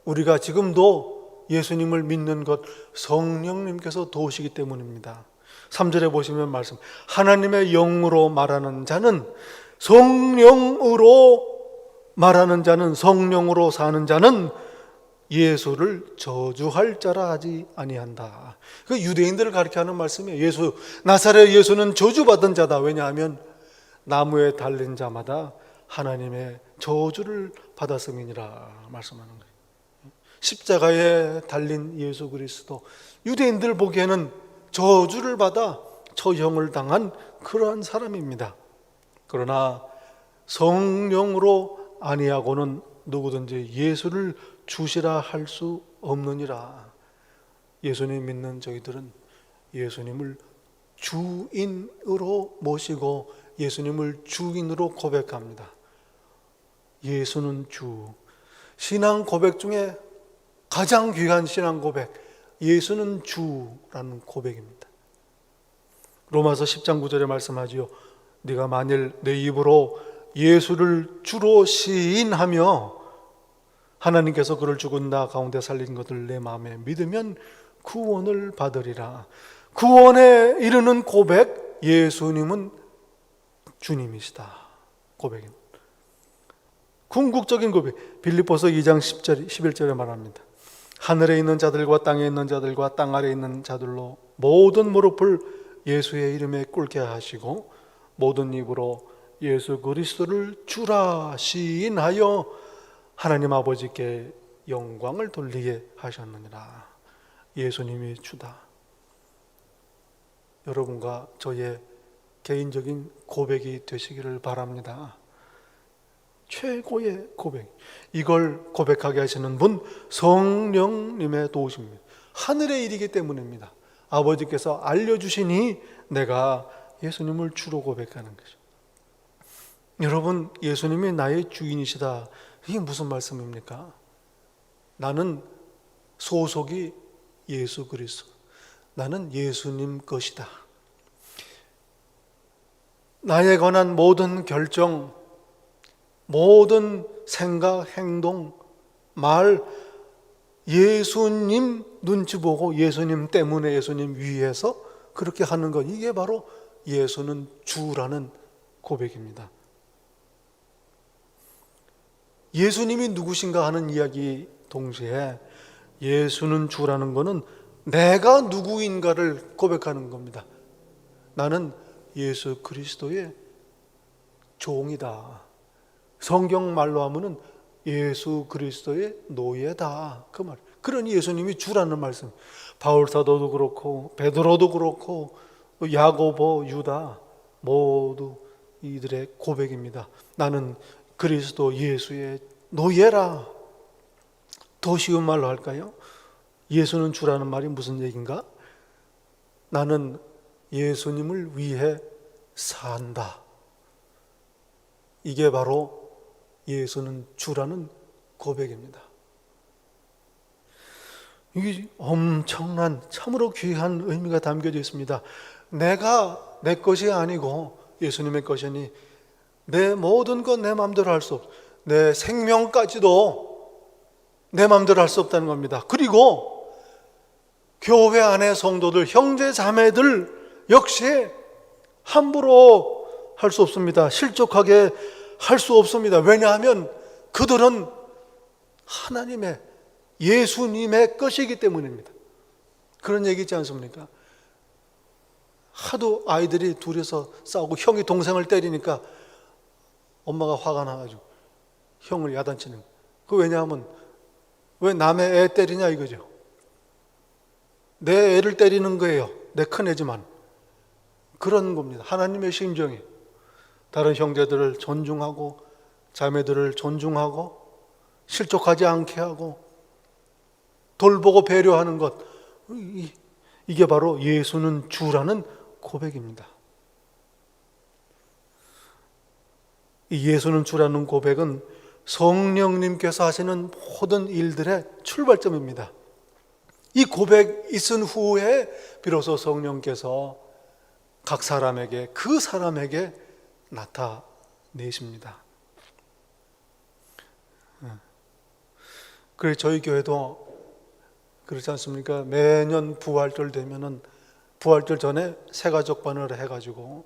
우리가 지금도 예수님을 믿는 것, 성령님께서 도우시기 때문입니다. 3절에 보시면 말씀, 하나님의 영으로 말하는 자는, 성령으로 말하는 자는, 성령으로 사는 자는 예수를 저주할 자라 하지 아니한다. 그 유대인들을 가리켜하는 말씀이에요. 예수, 나사렛 예수는 저주받은 자다. 왜냐하면 나무에 달린 자마다 하나님의 저주를 받았음이니라 말씀하는 거예요. 십자가에 달린 예수 그리스도, 유대인들 보기에는 저주를 받아 처형을 당한 그러한 사람입니다. 그러나 성령으로 아니하고는 누구든지 예수를 주시라 할 수 없느니라. 예수님 믿는 저희들은 예수님을 주인으로 모시고 예수님을 주인으로 고백합니다. 예수는 주. 신앙 고백 중에 가장 귀한 신앙 고백, 예수는 주라는 고백입니다. 로마서 10장 9절에 말씀하지요. 네가 만일 내 입으로 예수를 주로 시인하며 하나님께서 그를 죽은 나 가운데 살린 것을 내 마음에 믿으면 구원을 받으리라. 구원에 이르는 고백, 예수님은 주님이시다 고백입니다. 궁극적인 고백, 빌립보서 2장 10절, 11절에 말합니다. 하늘에 있는 자들과 땅에 있는 자들과 땅 아래에 있는 자들로 모든 무릎을 예수의 이름에 꿇게 하시고 모든 입으로 예수 그리스도를 주라 시인하여 하나님 아버지께 영광을 돌리게 하셨느니라. 예수님이 주다. 여러분과 저의 개인적인 고백이 되시기를 바랍니다. 최고의 고백, 이걸 고백하게 하시는 분, 성령님의 도우심입니다. 하늘의 일이기 때문입니다. 아버지께서 알려주시니 내가 예수님을 주로 고백하는 거죠. 여러분, 예수님이 나의 주인이시다, 이게 무슨 말씀입니까? 나는 소속이 예수 그리스도, 나는 예수님 것이다, 나에 관한 모든 결정, 모든 생각, 행동, 말, 예수님 눈치 보고 예수님 때문에 예수님 위해서 그렇게 하는 것, 이게 바로 예수는 주라는 고백입니다. 예수님이 누구신가 하는 이야기 동시에 예수는 주라는 것은 내가 누구인가를 고백하는 겁니다. 나는 예수 그리스도의 종이다. 성경 말로 하면은 예수 그리스도의 노예다. 그 말. 그러니 예수님이 주라는 말씀. 바울 사도도 그렇고 베드로도 그렇고 야고보, 유다 모두 이들의 고백입니다. 나는 그리스도 예수의 노예라. 더 쉬운 말로 할까요? 예수는 주라는 말이 무슨 얘기인가? 나는 예수님을 위해 산다. 이게 바로 예수는 주라는 고백입니다. 이게 엄청난 참으로 귀한 의미가 담겨져 있습니다. 내가 내 것이 아니고 예수님의 것이니 내 모든 것 내 마음대로 할 수 없어. 내 생명까지도 내 마음대로 할 수 없다는 겁니다. 그리고 교회 안의 성도들, 형제 자매들 역시 함부로 할 수 없습니다. 실족하게 할 수 없습니다. 왜냐하면 그들은 하나님의 예수님의 것이기 때문입니다. 그런 얘기 있지 않습니까? 하도 아이들이 둘이서 싸우고 형이 동생을 때리니까 엄마가 화가 나가지고 형을 야단치는 거예요. 그 왜냐하면 왜 남의 애 때리냐 이거죠. 내 애를 때리는 거예요. 내 큰애지만. 그런 겁니다. 하나님의 심정이. 다른 형제들을 존중하고 자매들을 존중하고 실족하지 않게 하고 돌보고 배려하는 것, 이게 바로 예수는 주라는 고백입니다. 이 예수는 주라는 고백은 성령님께서 하시는 모든 일들의 출발점입니다. 이 고백 있은 후에 비로소 성령께서 각 사람에게, 그 사람에게 나타내십니다. 그래서 저희 교회도 그렇지 않습니까? 매년 부활절 되면은 부활절 전에 새가족반을 해가지고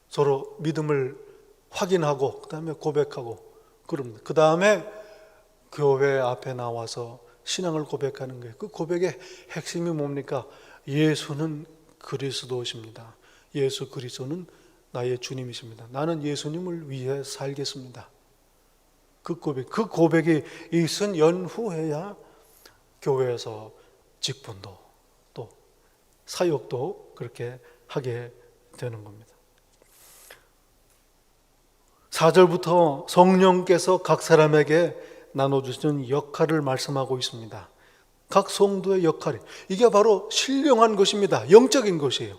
서로 믿음을 확인하고 그 다음에 고백하고 그럽니다. 그 다음에 교회 앞에 나와서 신앙을 고백하는 거예요. 그 고백의 핵심이 뭡니까? 예수는 그리스도십니다. 예수 그리스도는 나의 주님이십니다. 나는 예수님을 위해 살겠습니다. 그 고백이 있은 연후에야 교회에서 직분도 또 사역도 그렇게 하게 되는 겁니다. 4절부터 성령께서 각 사람에게 나눠주시는 역할을 말씀하고 있습니다. 각 성도의 역할이, 이게 바로 신령한 것입니다. 영적인 것이에요.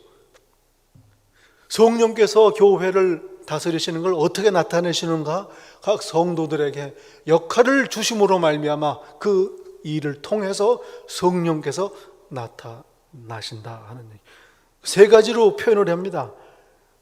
성령께서 교회를 다스리시는 걸 어떻게 나타내시는가? 각 성도들에게 역할을 주심으로 말미암아 그 일을 통해서 성령께서 나타나신다 하는 얘기. 세 가지로 표현을 합니다.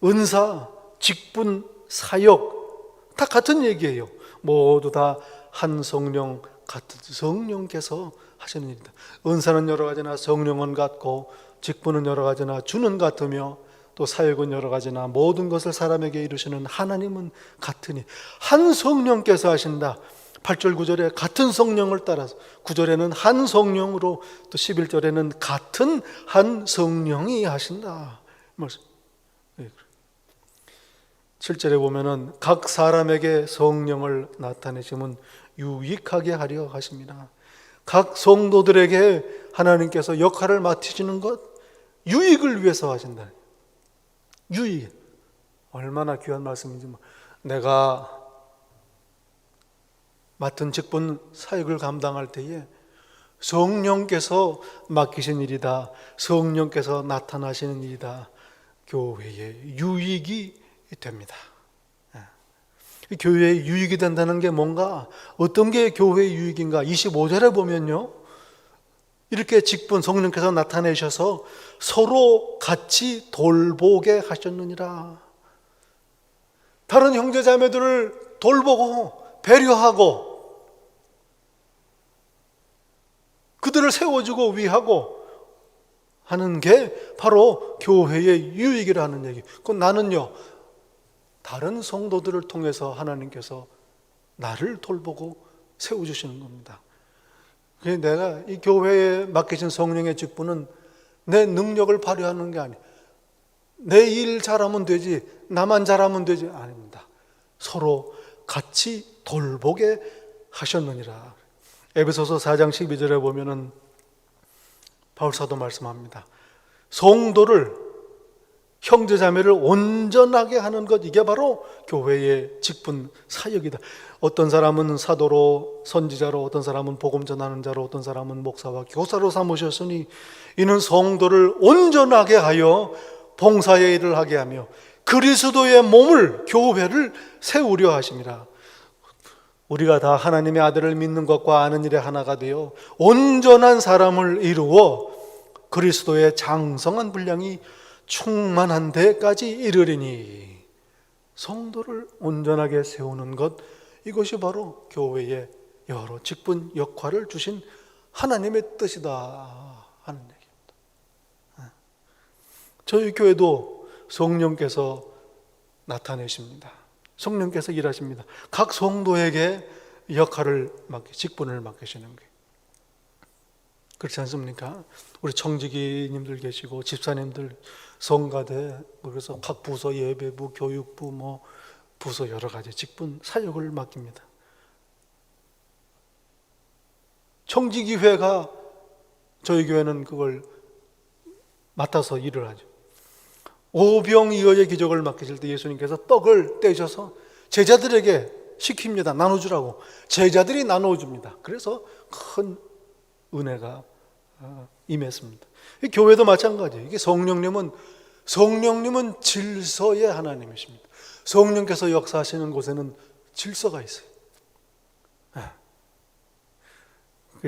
은사, 직분, 사역 다 같은 얘기예요. 모두 다 한 성령, 같은 성령께서 하시는 일이다. 은사는 여러 가지나 성령은 같고 직분은 여러 가지나 주는 같으며 또 사역은 여러 가지나 모든 것을 사람에게 이루시는 하나님은 같으니 한 성령께서 하신다. 8절 9절에 같은 성령을 따라서 9절에는 한 성령으로 또 11절에는 같은 한 성령이 하신다. 7절에 보면은 각 사람에게 성령을 나타내시면 유익하게 하려 하십니다. 각 성도들에게 하나님께서 역할을 맡으시는 것 유익을 위해서 하신다. 유익. 얼마나 귀한 말씀인지. 내가 맡은 직분 사역을 감당할 때에 성령께서 맡기신 일이다. 성령께서 나타나시는 일이다. 교회의 유익이 됩니다. 교회의 유익이 된다는 게 뭔가, 어떤 게 교회의 유익인가? 25절에 보면요, 이렇게 직분 성령께서 나타내셔서 서로 같이 돌보게 하셨느니라. 다른 형제 자매들을 돌보고 배려하고 그들을 세워주고 위하고 하는 게 바로 교회의 유익이라는 얘기. 그건 나는요, 다른 성도들을 통해서 하나님께서 나를 돌보고 세워주시는 겁니다. 그래서 내가 이 교회에 맡기신 성령의 직분은 내 능력을 발휘하는 게 아니에요. 내 일 잘하면 되지, 나만 잘하면 되지, 아닙니다. 서로 같이 돌보게 하셨느니라. 에베소서 4장 12절에 보면은 바울사도 말씀합니다. 성도를, 형제자매를 온전하게 하는 것, 이게 바로 교회의 직분 사역이다. 어떤 사람은 사도로, 선지자로, 어떤 사람은 복음 전하는 자로, 어떤 사람은 목사와 교사로 삼으셨으니 이는 성도를 온전하게 하여 봉사의 일을 하게 하며 그리스도의 몸을, 교회를 세우려 하심이라. 우리가 다 하나님의 아들을 믿는 것과 아는 일에 하나가 되어 온전한 사람을 이루어 그리스도의 장성한 분량이 충만한 데까지 이르리니. 성도를 온전하게 세우는 것, 이것이 바로 교회의 여러 직분 역할을 주신 하나님의 뜻이다 하는 얘기입니다. 저희 교회도 성령께서 나타내십니다. 성령께서 일하십니다. 각 성도에게 역할을 직분을 맡기시는 거예요. 그렇지 않습니까? 우리 청지기님들 계시고 집사님들, 성가대, 그래서 각 부서, 예배부, 교육부, 부서 여러 가지 직분 사역을 맡깁니다. 청지기회가, 저희 교회는 그걸 맡아서 일을 하죠. 오병이어의 기적을 맡기실 때 예수님께서 떡을 떼셔서 제자들에게 시킵니다. 나눠주라고. 제자들이 나눠줍니다. 그래서 큰 은혜가 임했습니다. 교회도 마찬가지예요. 이게 성령님은 질서의 하나님이십니다. 성령께서 역사하시는 질서가 있어요.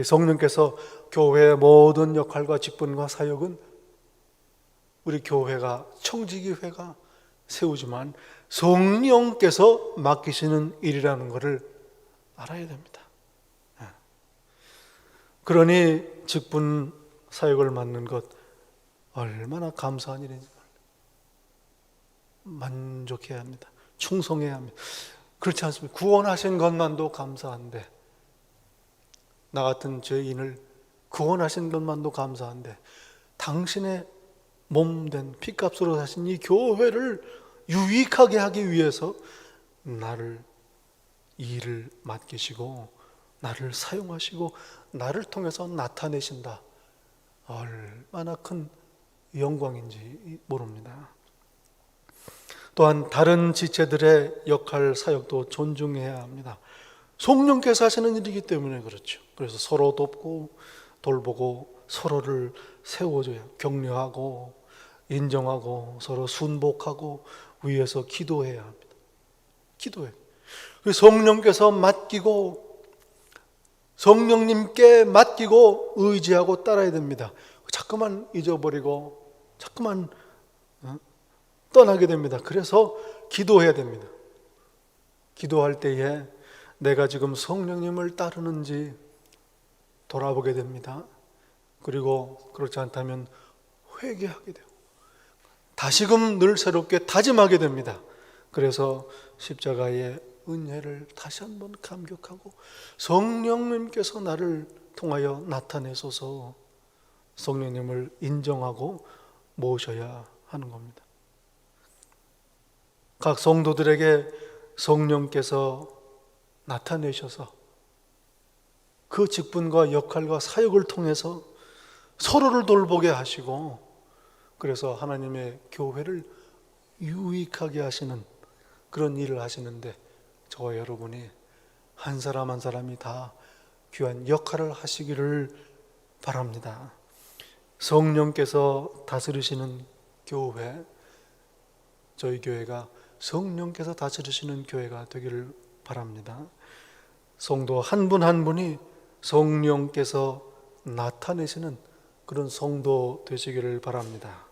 성령께서 교회의 모든 역할과 직분과 사역은 우리 교회가, 청지기회가 세우지만 성령께서 맡기시는 일이라는 것을 알아야 됩니다. 그러니 직분 사역을 맡는 것 얼마나 감사한 일인지 만족해야 합니다. 충성해야 합니다. 그렇지 않습니까? 구원하신 것만도 감사한데, 나 같은 죄인을 구원하신 것만도 감사한데, 당신의 몸된 피값으로 사신 이 교회를 유익하게 하기 위해서 나를 일을 맡기시고 나를 사용하시고 나를 통해서 나타내신다. 얼마나 큰 영광인지 모릅니다. 또한 다른 지체들의 역할, 사역도 존중해야 합니다. 성령께서 하시는 일이기 때문에 그렇죠. 그래서 서로 돕고 돌보고 서로를 세워줘야, 격려하고 인정하고 서로 순복하고 위에서 기도해야 합니다. 기도해야 돼요. 성령께서 맡기고, 성령님께 맡기고 의지하고 따라야 됩니다. 자꾸만 잊어버리고 자꾸만 떠나게 됩니다. 그래서 기도해야 됩니다. 기도할 때에 내가 지금 성령님을 따르는지 돌아보게 됩니다. 그리고 그렇지 않다면 회개하게 돼요. 다시금 늘 새롭게 다짐하게 됩니다. 그래서 십자가의 은혜를 다시 한번 감격하고 성령님께서 나를 통하여 나타내소서, 성령님을 인정하고 모셔야 하는 겁니다. 각 성도들에게 성령께서 나타내셔서 그 직분과 역할과 사역을 통해서 서로를 돌보게 하시고, 그래서 하나님의 교회를 유익하게 하시는 그런 일을 하시는데, 저와 여러분이 한 사람 한 사람이 다 귀한 역할을 하시기를 바랍니다. 성령께서 다스리시는 교회, 저희 교회가 성령께서 다스리시는 교회가 되기를 바랍니다. 성도 한 분 한 분이 성령께서 나타내시는 그런 성도 되시기를 바랍니다.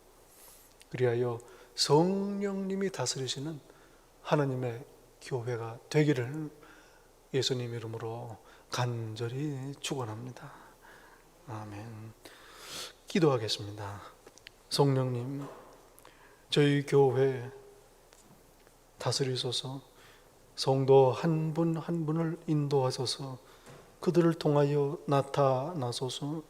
그리하여 성령님이 다스리시는 하나님의 교회가 되기를 예수님 이름으로 간절히 축원합니다. 아멘. 기도하겠습니다. 성령님, 저희 교회 다스리소서. 성도 한 분 한 분을 인도하소서. 그들을 통하여 나타나소서.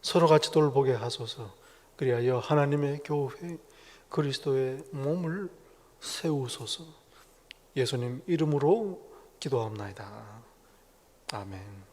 서로 같이 돌보게 하소서. 그리하여 하나님의 교회 그리스도의 몸을 세우소서. 예수님 이름으로 기도합나이다. 아멘.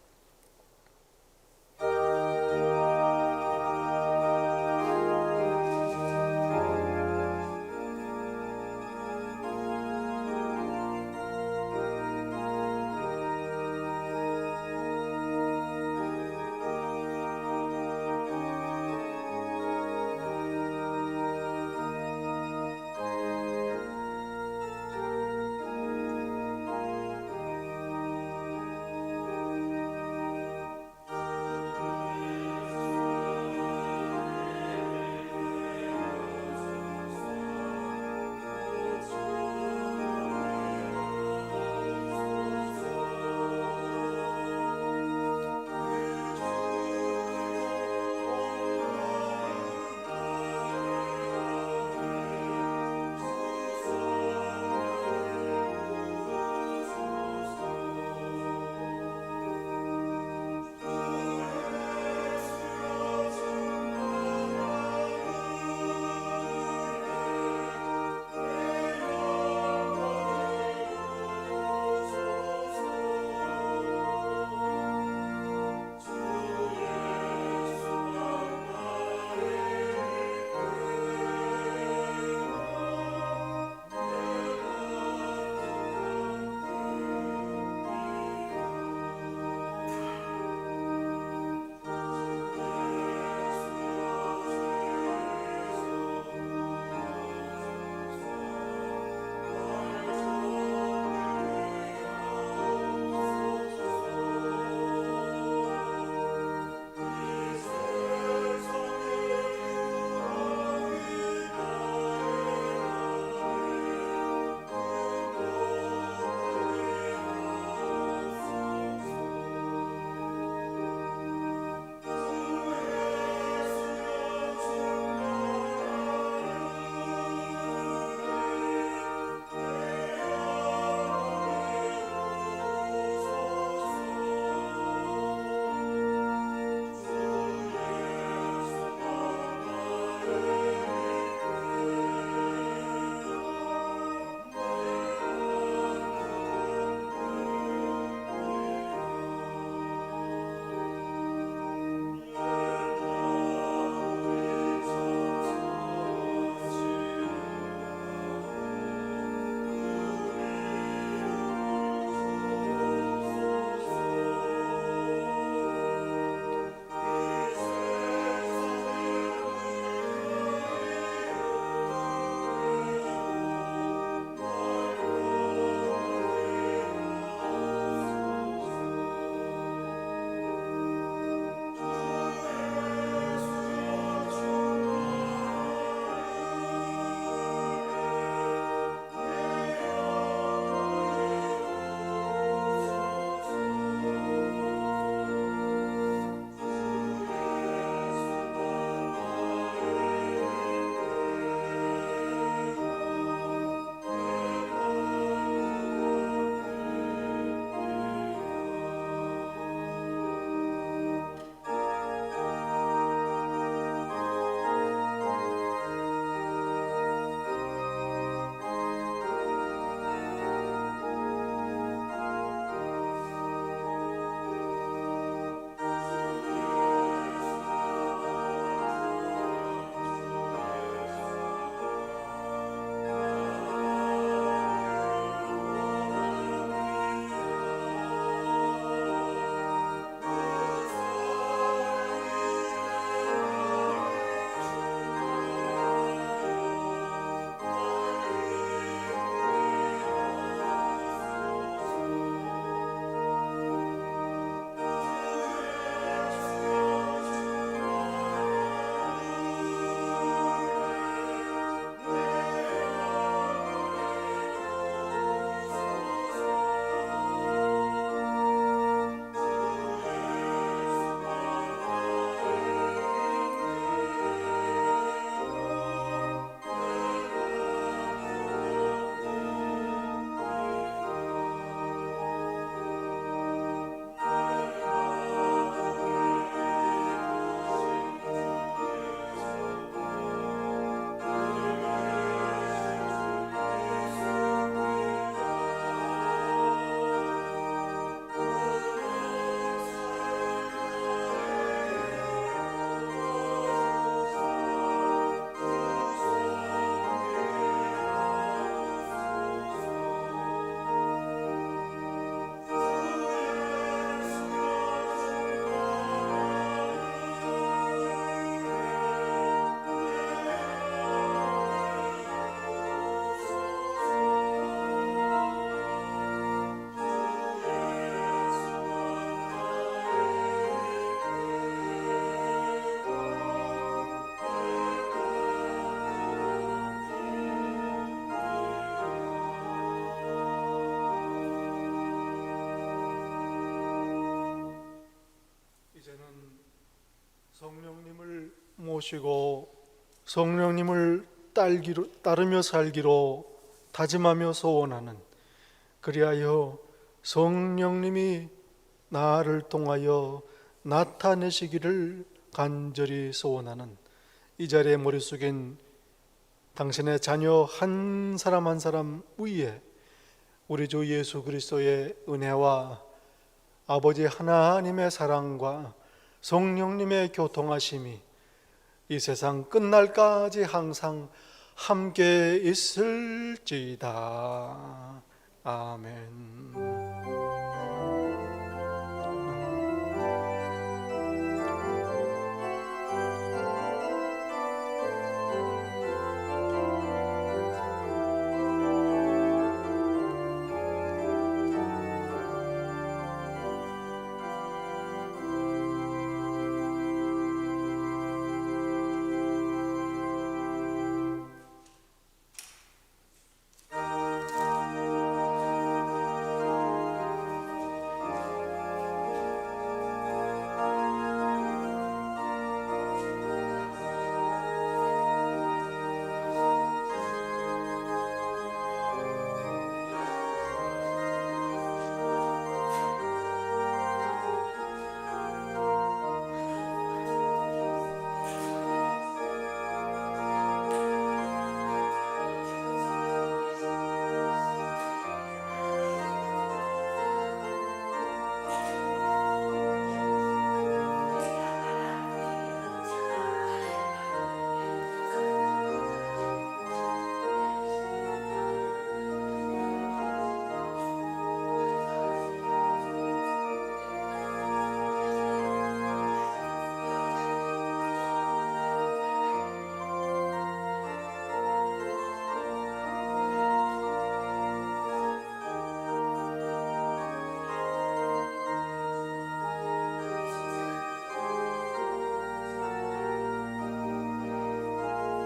성령님을 모시고 성령님을 따르며 살기로 다짐하며 소원하는, 그리하여 성령님이 나를 통하여 나타내시기를 간절히 소원하는 이 자리의 머릿속엔 당신의 자녀 한 사람 한 사람 위에 우리 주 예수 그리스도의 은혜와 아버지 하나님의 사랑과 성령님의 교통하심이 이 세상 끝날까지 항상 함께 있을지다. 아멘.